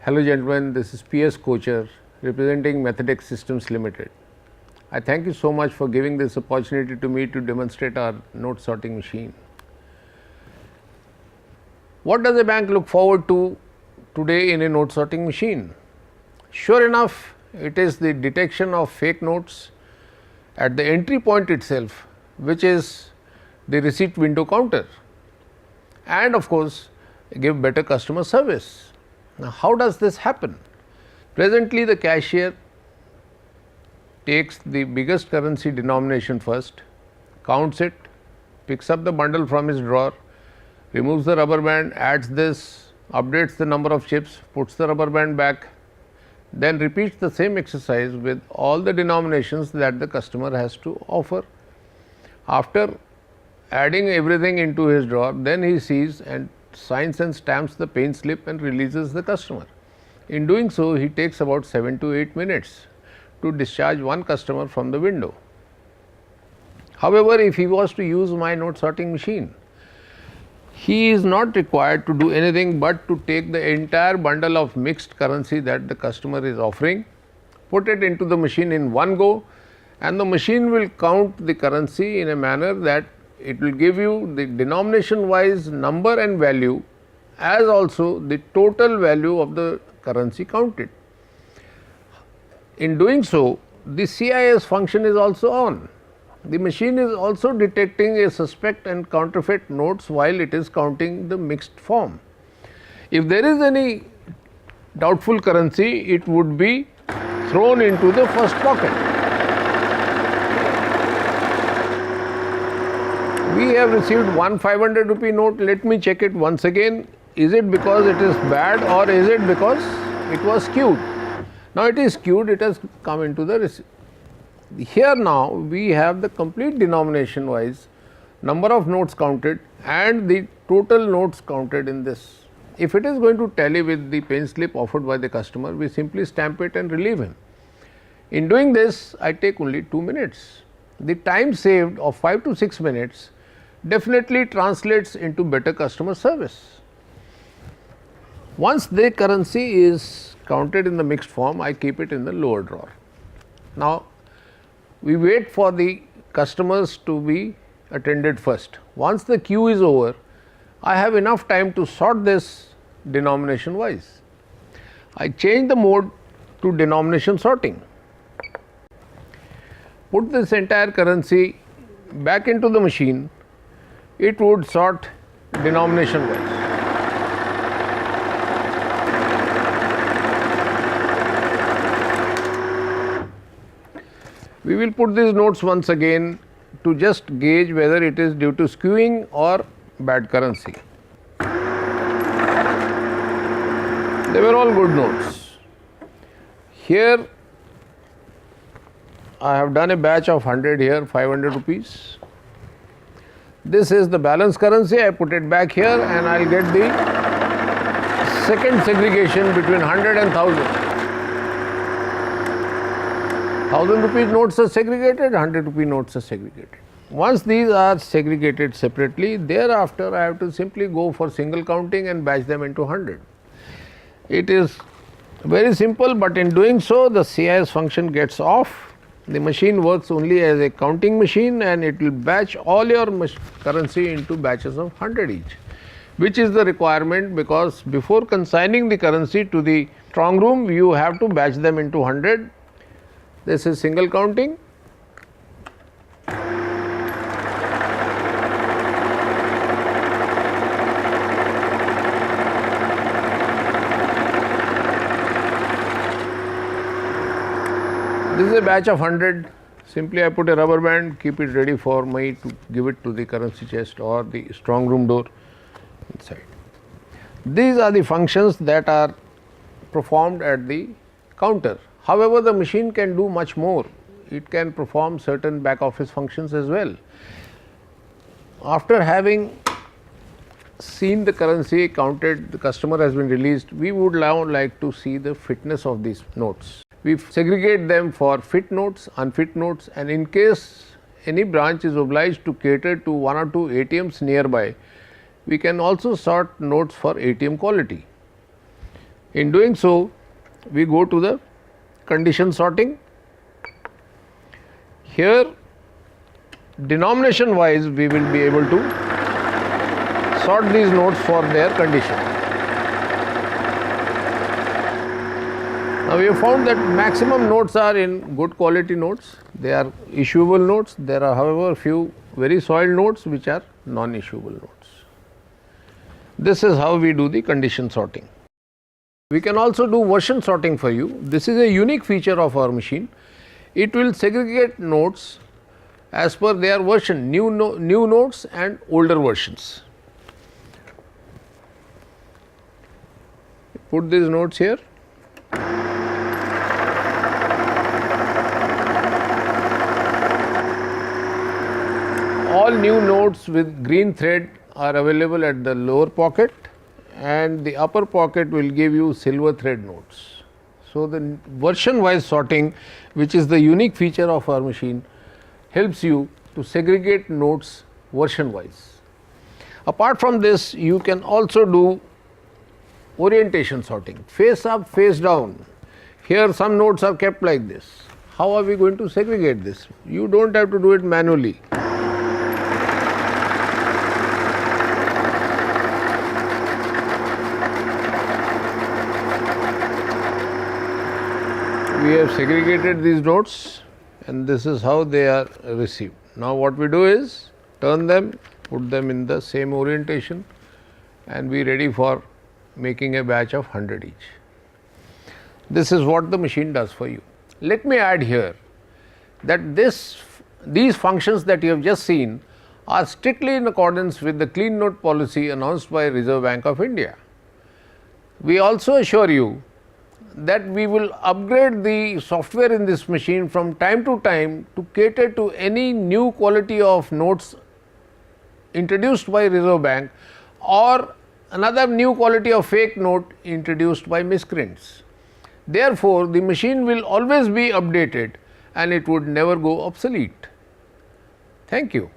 Hello gentlemen, this is P.S. Kocher representing Methodex Systems Limited. I thank you so much for giving this opportunity to me to demonstrate our note sorting machine. What does a bank look forward to today in a note sorting machine? Sure enough, it is the detection of fake notes at the entry point itself, which is the receipt window counter, and of course give better customer service. Now, how does this happen? Presently, the cashier takes the biggest currency denomination first, counts it, picks up the bundle from his drawer, removes the rubber band, adds this, updates the number of chips, puts the rubber band back, then repeats the same exercise with all the denominations that the customer has to offer. After adding everything into his drawer, then he sees and signs and stamps the paying slip and releases the customer. In doing so, he takes about 7 to 8 minutes to discharge one customer from the window. However, if he was to use my note sorting machine, he is not required to do anything but to take the entire bundle of mixed currency that the customer is offering, put it into the machine in one go, and the machine will count the currency in a manner that it will give you the denomination wise number and value, as also the total value of the currency counted. In doing so, the CIS function is also on. The machine is also detecting a suspect and counterfeit notes while it is counting the mixed form. If there is any doubtful currency, it would be thrown into the first pocket. We have received one 500 rupee note. Let me check it once again. Is it because it is bad or is it because it was skewed? Now it is skewed, it has come into the receipt. Here now we have the complete denomination wise number of notes counted and the total notes counted in this. If it is going to tally with the paying slip offered by the customer, we simply stamp it and relieve him. In doing this, I take only 2 minutes. The time saved of 5 to 6 minutes definitely translates into better customer service. Once the currency is counted in the mixed form, I keep it in the lower drawer. Now, we wait for the customers to be attended first. Once the queue is over, I have enough time to sort this denomination wise. I change the mode to denomination sorting. Put this entire currency back into the machine, it would sort denomination wise. We will put these notes once again to just gauge whether it is due to skewing or bad currency. They were all good notes. Here I have done a batch of 100 here, 500 rupees. This is the balance currency. I put it back here and I will get the second segregation between 100 and 1000. 1000 rupees notes are segregated, 100 rupee notes are segregated. Once these are segregated separately, thereafter I have to simply go for single counting and batch them into 100. It is very simple, but in doing so the CIS function gets off. The machine works only as a counting machine and it will batch all your currency into batches of 100 each, which is the requirement, because before consigning the currency to the strong room, you have to batch them into 100. This is single counting. This is a batch of 100. Simply I put a rubber band, keep it ready for me to give it to the currency chest or the strong room door inside. These are the functions that are performed at the counter. However, the machine can do much more. It can perform certain back office functions as well. After having seen the currency counted, the customer has been released, we would now like to see the fitness of these notes. We segregate them for fit notes, unfit notes, and in case any branch is obliged to cater to 1 or 2 ATMs nearby, we can also sort notes for ATM quality. In doing so, we go to the condition sorting. Here, denomination wise, we will be able to sort these notes for their condition. Now, we have found that maximum notes are in good quality notes. They are issuable notes. There are, however, few very soiled notes which are non-issuable notes. This is how we do the condition sorting. We can also do version sorting for you. This is a unique feature of our machine. It will segregate notes as per their version, new notes and older versions. Put these notes here. All new notes with green thread are available at the lower pocket, and the upper pocket will give you silver thread notes. So, the version wise sorting, which is the unique feature of our machine, helps you to segregate notes version wise. Apart from this, you can also do orientation sorting, face up, face down. Here some notes are kept like this. How are we going to segregate this? You do not have to do it manually. We have segregated these notes, and this is how they are received. Now, what we do is turn them, put them in the same orientation, and be ready for making a batch of 100 each. This is what the machine does for you. Let me add here that these functions that you have just seen are strictly in accordance with the clean note policy announced by Reserve Bank of India. We also assure you that we will upgrade the software in this machine from time to time to cater to any new quality of notes introduced by Reserve Bank or another new quality of fake note introduced by miscreants. Therefore, the machine will always be updated and it would never go obsolete. Thank you.